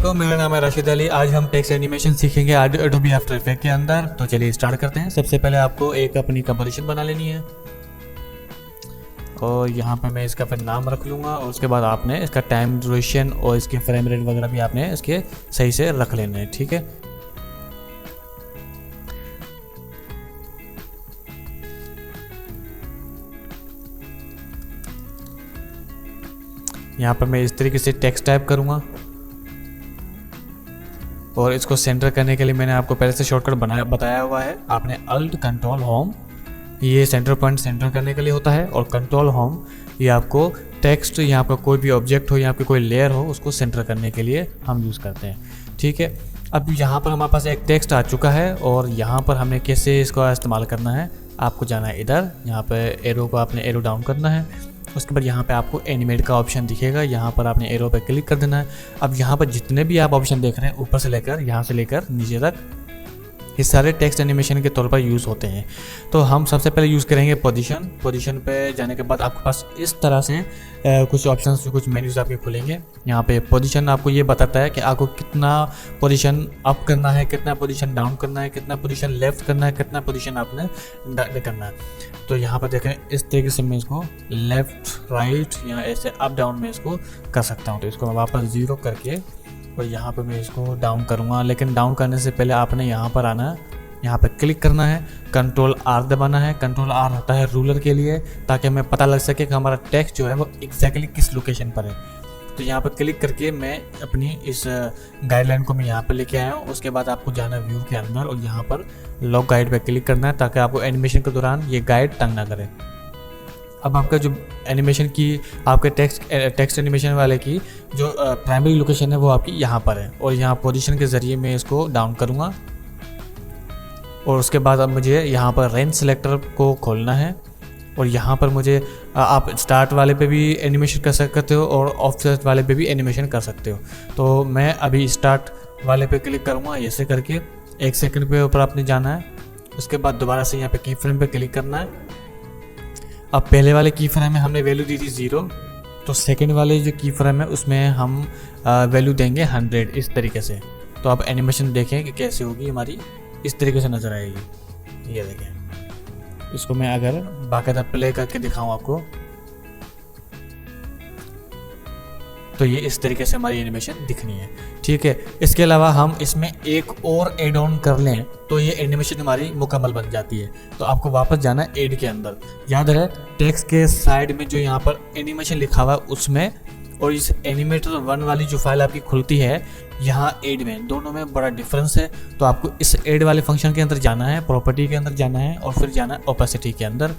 वालेकुम, मेरा नाम है राशिद अली। आज हम टेक्स्ट एनिमेशन सीखेंगे एडोबी आफ्टर इफेक्ट के अंदर। तो चलिए स्टार्ट करते हैं। सबसे पहले आपको एक अपनी कंपोजिशन बना लेनी है और यहाँ पर मैं इसका फिर नाम रख लूँगा और उसके बाद आपने इसका टाइम ड्यूरेशन और इसके फ्रेम रेट वगैरह भी आपने इसके सही से रख लेने हैं, ठीक है। यहाँ पर मैं इस तरीके से टेक्स्ट टाइप करूँगा और इसको सेंटर करने के लिए मैंने आपको पहले से शॉर्टकट बताया हुआ है। आपने अल्ट कंट्रोल होम, ये सेंटर पॉइंट सेंटर करने के लिए होता है, और कंट्रोल होम ये आपको टेक्स्ट यहाँ पर कोई भी ऑब्जेक्ट हो, यहाँ पे कोई लेयर हो, उसको सेंटर करने के लिए हम यूज़ करते हैं, ठीक है। अब यहाँ पर हमारे पास एक टेक्स्ट आ चुका है और यहाँ पर हमने कैसे इसको इस्तेमाल करना है, आपको जाना है इधर, यहाँ पर एरो को आपने एरो डाउन करना है। उसके बाद यहाँ पे आपको एनिमेट का ऑप्शन दिखेगा, यहाँ पर आपने एरो पे क्लिक कर देना है। अब यहाँ पर जितने भी आप ऑप्शन देख रहे हैं ऊपर से लेकर यहाँ से लेकर नीचे तक, ये सारे टेक्स्ट एनिमेशन के तौर पर यूज़ होते हैं। तो हम सबसे पहले यूज़ करेंगे पोजीशन पे जाने के बाद आपके पास इस तरह से कुछ ऑप्शंस, कुछ मेन्यूज आपके खुलेंगे। यहाँ पे पोजीशन आपको ये बताता है कि आपको कितना पोजीशन अप करना है, कितना पोजीशन डाउन करना है, कितना पोजीशन लेफ्ट करना है, कितना पोजीशन आपने करना है। तो यहाँ पर देखें इस तरीके से मैं इसको लेफ्ट राइट या ऐसे अप डाउन में इसको कर सकता हूँ। तो इसको मैं वापस 0 करके और यहाँ पे मैं इसको डाउन करूँगा, लेकिन डाउन करने से पहले आपने यहाँ पर आना है, यहाँ पे क्लिक करना है, कंट्रोल R दबाना है। कंट्रोल R होता है रूलर के लिए, ताकि हमें पता लग सके कि हमारा टेक्स्ट जो है वो एग्जैक्टली किस लोकेशन पर है। तो यहाँ पर क्लिक करके मैं अपनी इस गाइडलाइन को मैं यहाँ पर लेके आया हूँ। उसके बाद आपको जाना है व्यू के अंदर और यहाँ पर लॉक गाइड पर क्लिक करना है, ताकि आपको एनिमेशन के दौरान ये गाइड तंग ना करे। अब आपका जो एनिमेशन की, आपके टेक्स्ट एनिमेशन वाले की जो प्राइमरी लोकेशन है वो आपकी यहाँ पर है, और यहाँ पोजीशन के ज़रिए मैं इसको डाउन करूँगा। और उसके बाद अब मुझे यहाँ पर रेंज सेलेक्टर को खोलना है और यहाँ पर मुझे आप स्टार्ट वाले पे भी एनिमेशन कर सकते हो और ऑफसेट वाले पे भी एनिमेशन कर सकते हो। तो मैं अभी स्टार्ट वाले पे क्लिक करूँगा, ऐसे करके 1 सेकंड पे ऊपर आपने जाना है। उसके बाद दोबारा से यहाँ पे की फ्रेम पे क्लिक करना है। अब पहले वाले की फ्रेम में हमने वैल्यू दी थी 0, तो सेकंड वाले जो की फ्रेम है उसमें हम वैल्यू देंगे 100, इस तरीके से। तो आप एनिमेशन देखें कि कैसे होगी हमारी, इस तरीके से नज़र आएगी। ये देखें, इसको मैं अगर बाकायदा प्ले करके दिखाऊं आपको, तो ये इस तरीके से हमारी एनिमेशन दिखनी है, ठीक है। इसके अलावा हम इसमें एक और एड ऑन कर लें तो ये एनिमेशन हमारी मुकम्मल बन जाती है। तो आपको वापस जाना है एड के अंदर, याद रहे टेक्स्ट के साइड में जो यहाँ पर एनिमेशन लिखा हुआ है उसमें, और इस एनिमेटर 1 वाली जो फाइल आपकी खुलती है यहाँ एड में, दोनों में बड़ा डिफरेंस है। तो आपको इस एड वाले फंक्शन के अंदर जाना है, प्रॉपर्टी के अंदर जाना है और फिर जाना है ओपेसिटी के अंदर।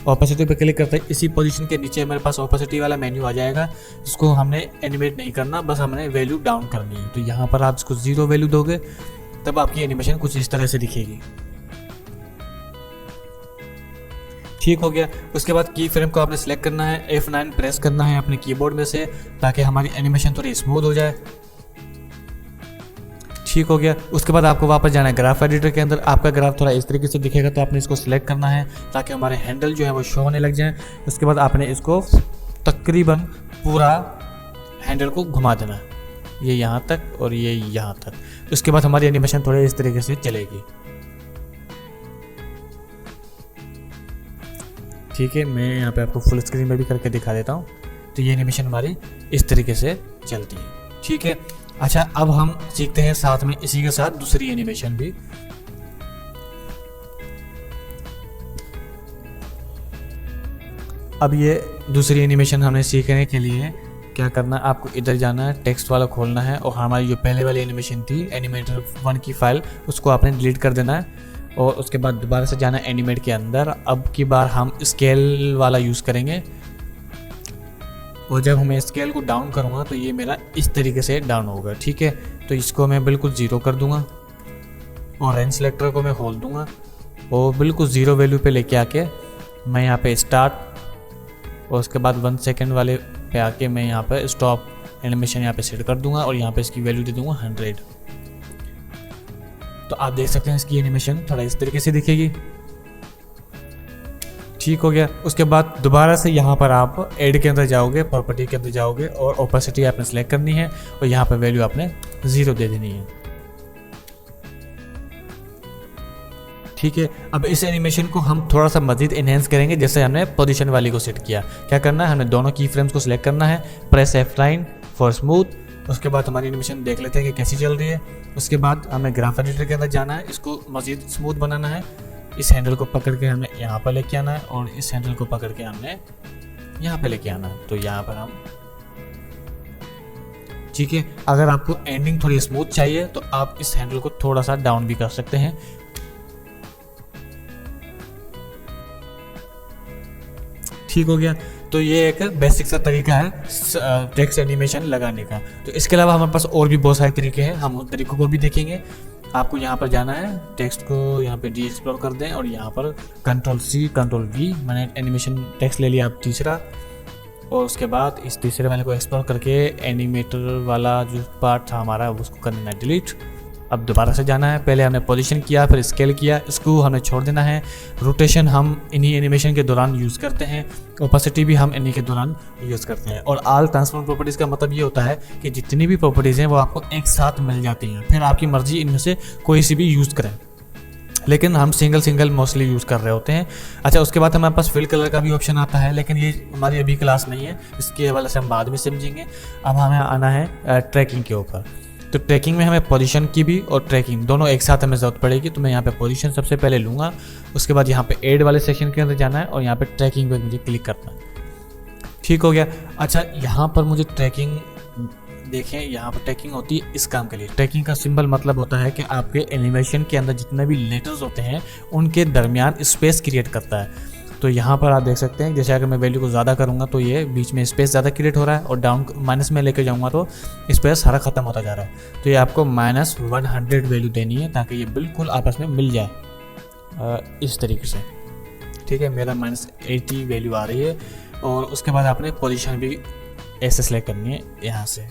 ओपेसिटी पे क्लिक करते हैं, इसी पोजीशन के नीचे मेरे पास ओपेसिटी वाला मेन्यू आ जाएगा। इसको हमने एनिमेट नहीं करना, बस हमने वैल्यू डाउन करनी है। तो यहाँ पर आप इसको 0 वैल्यू दोगे तब आपकी एनिमेशन कुछ इस तरह से दिखेगी, ठीक हो गया। उसके बाद की फ्रेम को आपने सेलेक्ट करना है, F9 प्रेस करना है अपने कीबोर्ड में से, ताकि हमारी एनिमेशन थोड़ी स्मूथ हो जाए, ठीक हो गया। उसके बाद आपको वापस जाना है ग्राफ एडिटर के अंदर। आपका ग्राफ थोड़ा इस तरीके से दिखेगा, तो आपने इसको सिलेक्ट करना है ताकि हमारे हैंडल जो है वो शो होने लग जाए। उसके बाद आपने इसको तकरीबन पूरा हैंडल को घुमा देना है, ये यहाँ तक और ये यहाँ तक। उसके बाद हमारी एनिमेशन थोड़े इस तरीके से चलेगी, ठीक है। मैं यहाँ पे आपको फुल स्क्रीन में भी करके दिखा देता हूँ। तो ये एनिमेशन हमारी इस तरीके से चलती है, ठीक है। अच्छा, अब हम सीखते हैं साथ में इसी के साथ दूसरी एनिमेशन भी। अब ये दूसरी एनिमेशन हमने सीखने के लिए क्या करना है, आपको इधर जाना है, टेक्स्ट वाला खोलना है और हमारी जो पहले वाली एनिमेशन थी एनिमेटर 1 की फाइल, उसको आपने डिलीट कर देना है। और उसके बाद दोबारा से जाना है एनिमेट के अंदर। अब की बार हम स्केल वाला यूज़ करेंगे, और जब मैं स्केल को डाउन करूँगा तो ये मेरा इस तरीके से डाउन होगा, ठीक है। तो इसको मैं बिल्कुल 0 कर दूँगा और रेंज सेलेक्टर को मैं खोल दूँगा और बिल्कुल 0 वैल्यू पे लेके आके मैं यहाँ पे स्टार्ट और उसके बाद 1 सेकेंड वाले पे आके मैं यहाँ पे स्टॉप एनिमेशन यहाँ पे सेट कर दूँगा और यहाँ पे इसकी वैल्यू दे दूँगा 100। तो आप देख सकते हैं इसकी एनिमेशन थोड़ा इस तरीके से दिखेगी, ठीक हो गया। उसके बाद दोबारा से यहाँ पर आप ऐड के अंदर जाओगे, प्रॉपर्टी के अंदर जाओगे और ओपेसिटी आपने सेलेक्ट करनी है और यहाँ पर वैल्यू आपने 0 दे देनी है। ठीक है, अब इस एनिमेशन को हम थोड़ा सा मजीद इनहेंस करेंगे, जैसे हमने पोजीशन वाली को सेट किया। क्या करना है, हमें दोनों की फ्रेम्स को सिलेक्ट करना है, प्रेस F9 फॉर स्मूथ। उसके बाद हमारी एनिमेशन देख लेते हैं कि कैसी चल रही है। उसके बाद हमें ग्राफ एडिटर के अंदर जाना है, इसको मजीद स्मूथ बनाना है। इस हैंडल को पकड़ के हमने यहाँ पर लेके आना है और इस हैंडल को पकड़ के हमने यहाँ पे लेके आना है। तो यहाँ पर हम, ठीक है, अगर आपको एंडिंग थोड़ी स्मूथ चाहिए तो आप इस हैंडल को थोड़ा सा डाउन भी कर सकते हैं। ठीक हो गया। तो ये एक बेसिक सा तरीका है टेक्स्ट एनिमेशन लगाने का। तो इसके अलावा हमारे पास और भी बहुत सारे तरीके हैं, हम उन तरीकों को भी देखेंगे। आपको यहाँ पर जाना है, टेक्स्ट को यहाँ पे डी एक्सप्लोर कर दें और यहाँ पर Ctrl+C Ctrl+V, मैंने एनिमेशन टेक्स्ट ले लिया अब तीसरा, और उसके बाद इस तीसरे वाले को एक्सप्लोर करके एनिमेटर वाला जो पार्ट था हमारा उसको कर देना है डिलीट। अब दोबारा से जाना है, पहले हमने पोजीशन किया, फिर स्केल किया, इसको हमें छोड़ देना है। रोटेशन हम इन्हीं एनिमेशन के दौरान यूज़ करते हैं, ओपेसिटी भी हम इन्हीं के दौरान यूज़ करते हैं। और ऑल ट्रांसफॉर्म प्रॉपर्टीज़ का मतलब ये होता है कि जितनी भी प्रॉपर्टीज़ हैं वो आपको एक साथ मिल जाती हैं, फिर आपकी मर्जी इनमें से कोई सी भी यूज़ करें, लेकिन हम सिंगल मोस्टली यूज़ कर रहे होते हैं। अच्छा, उसके बाद हमारे पास फिल कलर का भी ऑप्शन आता है, लेकिन ये हमारी अभी क्लास नहीं है, इसके हवाले से हम बाद में समझेंगे। अब हमें आना है ट्रैकिंग के ऊपर। तो ट्रैकिंग में हमें पोजीशन की भी और ट्रैकिंग दोनों एक साथ हमें ज़रूरत पड़ेगी। तो मैं यहाँ पे पोजीशन सबसे पहले लूँगा, उसके बाद यहाँ पे ऐड वाले सेक्शन के अंदर जाना है और यहाँ पे ट्रैकिंग पे मुझे क्लिक करना है। ठीक हो गया। अच्छा, यहाँ पर मुझे ट्रैकिंग देखें, यहाँ पर ट्रैकिंग होती है इस काम के लिए। ट्रैकिंग का सिंबल मतलब होता है कि आपके एनिमेशन के अंदर जितने भी लेटर्स होते हैं उनके दरमियान स्पेस क्रिएट करता है। तो यहाँ पर आप देख सकते हैं, जैसे अगर मैं वैल्यू को ज़्यादा करूँगा तो ये बीच में स्पेस ज़्यादा क्रिएट हो रहा है, और डाउन माइनस में लेके जाऊँगा तो स्पेस सारा ख़त्म होता जा रहा है। तो ये आपको -100 वैल्यू देनी है ताकि ये बिल्कुल आपस में मिल जाए इस तरीके से। ठीक है, मेरा -80 वैल्यू आ रही है। और उसके बाद आपने पोजीशन भी ऐसे सेलेक्ट करनी है यहाँ से।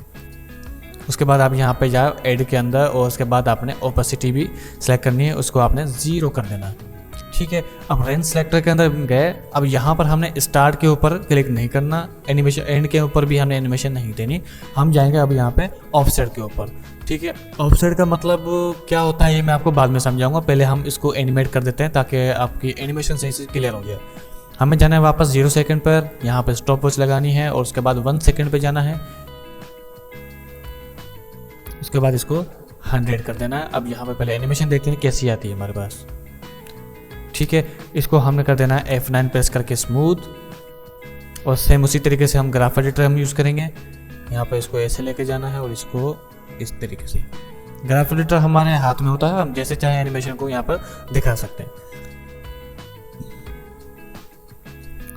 उसके बाद आप यहाँ पे जाओ ऐड के अंदर और उसके बाद आपने ओपेसिटी भी सेलेक्ट करनी है, उसको आपने 0 कर देना है। ठीक है, अब रेंज सेलेक्टर के अंदर गए। अब यहाँ पर हमने स्टार्ट के ऊपर क्लिक नहीं करना, एनिमेशन एंड के ऊपर भी हमने एनिमेशन नहीं देनी, हम जाएंगे अब यहाँ पे ऑफसेट के ऊपर। ठीक है, ऑफसेट का मतलब क्या होता है ये मैं आपको बाद में समझाऊंगा, पहले हम इसको एनिमेट कर देते हैं ताकि आपकी एनिमेशन सही से क्लियर हो जाए। हमें जाना है वापस 0 सेकेंड पर, यहाँ पर स्टॉप वॉच लगानी है और उसके बाद 1 सेकेंड पर जाना है, उसके बाद इसको 100 कर देना है। अब यहाँ पर पहले एनिमेशन देखते हैं कैसी आती है हमारे पास। ठीक है, इसको हमने कर देना है F9 प्रेस करके स्मूथ, और सेम उसी तरीके से हम ग्राफ एडिटर हम यूज़ करेंगे। यहाँ पर इसको ऐसे लेके जाना है और इसको इस तरीके से। ग्राफ एडिटर हमारे हाथ में होता है, हम जैसे चाहे एनिमेशन को यहाँ पर दिखा सकते हैं।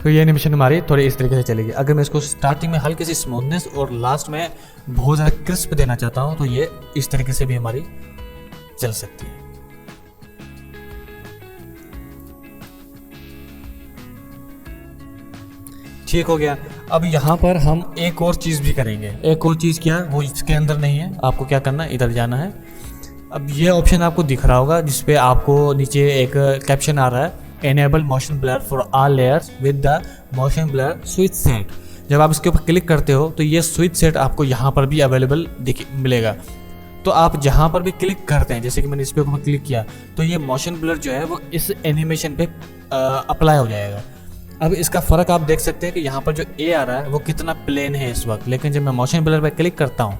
तो ये एनिमेशन हमारी थोड़ी इस तरीके से चलेगी। अगर मैं इसको स्टार्टिंग में हल्की सी स्मूथनेस और लास्ट में बहुत ज़्यादा क्रिस्प देना चाहता हूँ तो ये इस तरीके से भी हमारी चल सकती है। ठीक हो गया। अब यहाँ पर हम एक और चीज़ भी करेंगे। एक और चीज़ क्या, वो इसके अंदर नहीं है, आपको क्या करना है, इधर जाना है। अब ये ऑप्शन आपको दिख रहा होगा जिसपे आपको नीचे एक कैप्शन आ रहा है, enable motion blur for all layers with the motion blur switch set. जब आप इसके ऊपर क्लिक करते हो तो ये स्विच सेट आपको यहाँ पर भी अवेलेबल मिलेगा। तो आप जहाँ पर भी क्लिक करते हैं, जैसे कि मैंने इस पे ऊपर क्लिक किया तो ये मोशन ब्लर जो है वो इस एनिमेशन पे अप्लाई हो जाएगा। अब इसका फ़र्क आप देख सकते हैं कि यहाँ पर जो ए आ रहा है वो कितना प्लेन है इस वक्त, लेकिन जब मैं मोशन ब्लर पे क्लिक करता हूँ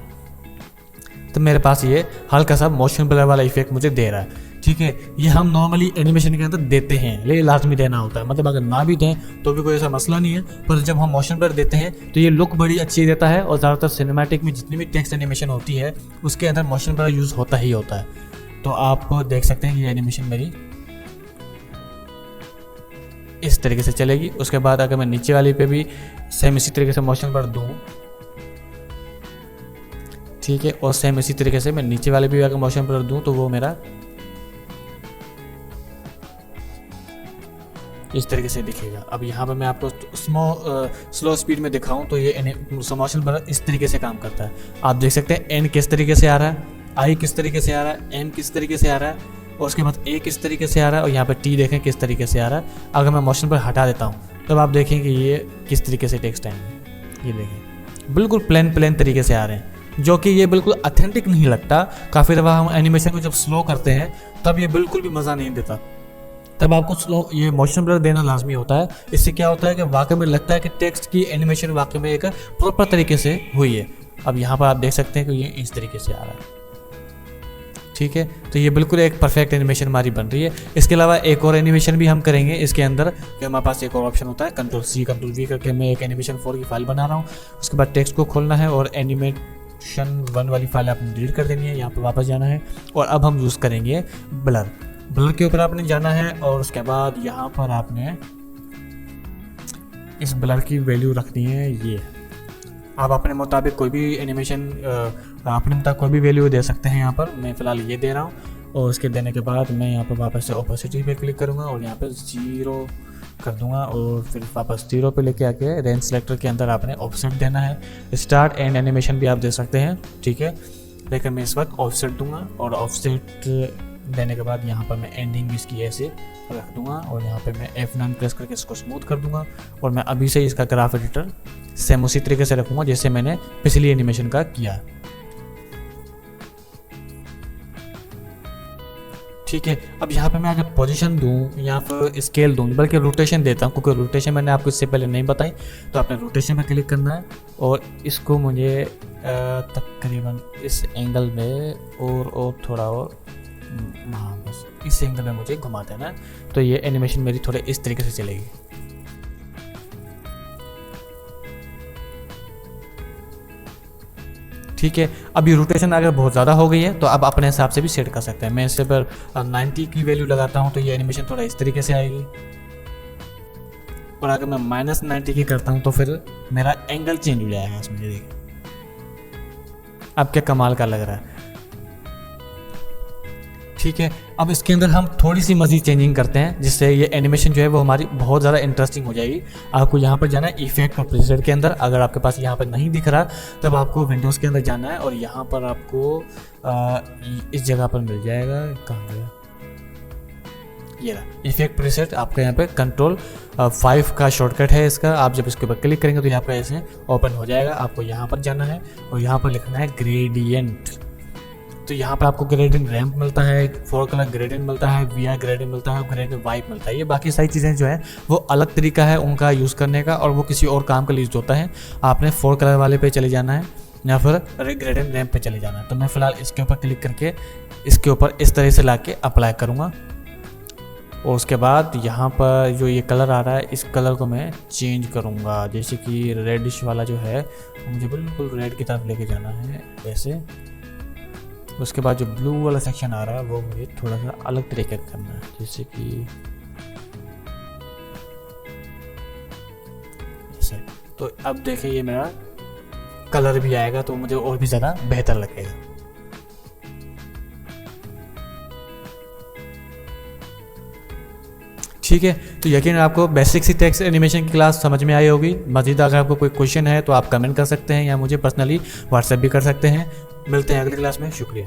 तो मेरे पास ये हल्का सा मोशन ब्लर वाला इफेक्ट मुझे दे रहा है। ठीक है, ये हम नॉर्मली एनिमेशन के अंदर देते हैं, लेकिन लाजमी देना होता है। मतलब अगर ना भी दें तो भी कोई ऐसा मसला नहीं है, पर जब हम मोशन ब्लर देते हैं तो ये लुक बड़ी अच्छी देता है। और ज़्यादातर सिनेमैटिक में जितनी भी टेक्स्ट एनिमेशन होती है उसके अंदर मोशन ब्लर यूज़ होता ही होता है। तो आप देख सकते हैं कि ये एनिमेशन मेरी इस तरीके से चलेगी। उसके बाद अगर मैं नीचे वाली पे भी सेम इसी तरीके से मोशन ब्लर दूँ, ठीक है, और सेम इसी तरीके से मैं नीचे वाले भी अगर मोशन ब्लर दूँ तो वो मेरा इस तरीके से दिखेगा। अब यहाँ पर मैं आपको स्लो स्पीड में दिखाऊं तो ये मोशन ब्लर इस तरीके से काम करता है। आप देख सकते हैं एन किस तरीके से आ रहा है, आई किस तरीके से आ रहा है, एम किस तरीके से आ रहा है। और उसके बाद ए किस तरीके से आ रहा है और यहाँ पे टी देखें किस तरीके से आ रहा है। अगर मैं मोशन पर हटा देता हूँ तब आप देखें कि ये किस तरीके से टेक्स्ट आएंगे। ये देखें बिल्कुल प्लेन तरीके से आ रहे हैं, जो कि ये बिल्कुल ऑथेंटिक नहीं लगता। काफ़ी दफ़ा हम एनिमेशन को जब स्लो करते हैं तब ये बिल्कुल भी मज़ा नहीं देता, तब आपको स्लो ये मोशन ब्लर देना लाजमी होता है। इससे क्या होता है कि वाकई में लगता है कि टेक्स्ट की एनिमेशन वाकई में एक प्रॉपर तरीके से हुई है। अब यहाँ पर आप देख सकते हैं कि ये इस तरीके से आ रहा है, ठीक है। तो ये बिल्कुल एक परफेक्ट एनिमेशन हमारी बन रही है। इसके अलावा एक और एनिमेशन भी हम करेंगे इसके अंदर, कि हमारे पास एक और ऑप्शन होता है Ctrl+C Ctrl+V करके मैं एक एनिमेशन 4 की फाइल बना रहा हूँ। उसके बाद टेक्स्ट को खोलना है और एनिमेशन 1 वाली फाइल आपने डिलीट कर देनी है, यहाँ पर वापस जाना है और अब हम यूज़ करेंगे ब्लर के ऊपर आपने जाना है और उसके बाद यहाँ पर आपने इस ब्लर की वैल्यू रखनी है ये। आप अपने मुताबिक कोई भी एनिमेशन अपने मुताबिक कोई भी वैल्यू दे सकते हैं। यहाँ पर मैं फ़िलहाल ये दे रहा हूँ और उसके देने के बाद मैं यहाँ पर वापस से ओपेसिटी पे क्लिक करूँगा और यहाँ पर 0 कर दूंगा और फिर वापस 0 पे लेके आके रेंज सेलेक्टर के अंदर आपने ऑफसेट देना है। स्टार्ट एंड एनिमेशन भी आप दे सकते हैं, ठीक है, लेकिन मैं इस वक्त ऑफसेट दूंगा और ऑफसेट देने के बाद यहाँ पर मैं एंडिंग इसकी ऐसे रख दूंगा और यहाँ पे मैं F9 प्रेस करके इसको स्मूथ कर दूंगा और मैं अभी से इसका ग्राफ एडिटर सेम उसी तरीके से रखूँगा जैसे मैंने पिछली एनिमेशन का किया, ठीक है। अब यहाँ पे मैं अगर पोजीशन दूँ या फिर स्केल दूँ, बल्कि रोटेशन देता हूँ, क्योंकि रोटेशन मैंने आपको इससे पहले नहीं बताई। तो आपने रोटेशन पे क्लिक करना है और इसको मुझे तकरीबन इस एंगल में और थोड़ा और हाँ बस इस एंगल में मुझे घुमा देना है, तो ये एनिमेशन मेरी थोड़े इस तरीके से चलेगी, ठीक है। अब ये रोटेशन अगर बहुत ज़्यादा हो गई है तो अब अपने हिसाब से भी सेट कर सकते हैं। मैं इससे पर 90 की वैल्यू लगाता हूँ तो ये एनिमेशन थोड़ा इस तरीके से आएगी, और अगर मैं -90 की करता हूँ तो फिर मेरा एंगल चेंज हो जाएगा इसमें। देखिए अब क्या कमाल का लग रहा है, ठीक है। अब इसके अंदर हम थोड़ी सी मज़ीद चेंजिंग करते हैं जिससे ये एनिमेशन जो है वो हमारी बहुत ज़्यादा इंटरेस्टिंग हो जाएगी। आपको यहाँ पर जाना है इफेक्ट और प्रीसेट के अंदर। अगर आपके पास यहाँ पर नहीं दिख रहा तब आपको विंडोज़ के अंदर जाना है और यहाँ पर आपको इस जगह पर मिल जाएगा, कहाँ गया ये रहा इफेक्ट प्रीसेट। आपका यहाँ पे Ctrl+5 का शॉर्टकट है इसका। आप जब इसके ऊपर क्लिक करेंगे तो यहाँ पर ऐसे ओपन हो जाएगा। आपको यहाँ पर जाना है और यहाँ पर लिखना है ग्रेडियंट। तो यहाँ पर आपको ग्रेडियंट रैंप मिलता है, 4 कलर ग्रेडियंट मिलता है, VR ग्रेडियंट मिलता है, ग्रेडियंट वाइप मिलता है। ये बाकी सारी चीज़ें जो है वो अलग तरीका है उनका यूज़ करने का और वो किसी और काम के लिए यूज़ होता है। आपने 4 कलर वाले पे चले जाना है या फिर ग्रेडियंट रैंप पे चले जाना है। तो मैं फ़िलहाल इसके ऊपर क्लिक करके इसके ऊपर इस तरह से ला के अप्लाई करूँगा और उसके बाद यहाँ पर जो ये कलर आ रहा है इस कलर को मैं चेंज करूँगा, जैसे कि रेडिश वाला जो है मुझे बिल्कुल रेड की तरफ लेके जाना है वैसे। उसके बाद जो ब्लू वाला सेक्शन आ रहा है वो मुझे थोड़ा सा अलग तरीके का करना है, जैसे कि ऐसे। तो अब देखिए ये मेरा कलर भी आएगा तो मुझे और भी ज़्यादा बेहतर लगेगा। ठीक है, तो यकीन आपको बेसिक सी टेक्स्ट एनिमेशन की क्लास समझ में आई होगी। मज़ीद अगर आपको कोई क्वेश्चन है तो आप कमेंट कर सकते हैं या मुझे पर्सनली व्हाट्सएप भी कर सकते हैं। मिलते हैं अगली क्लास में, शुक्रिया।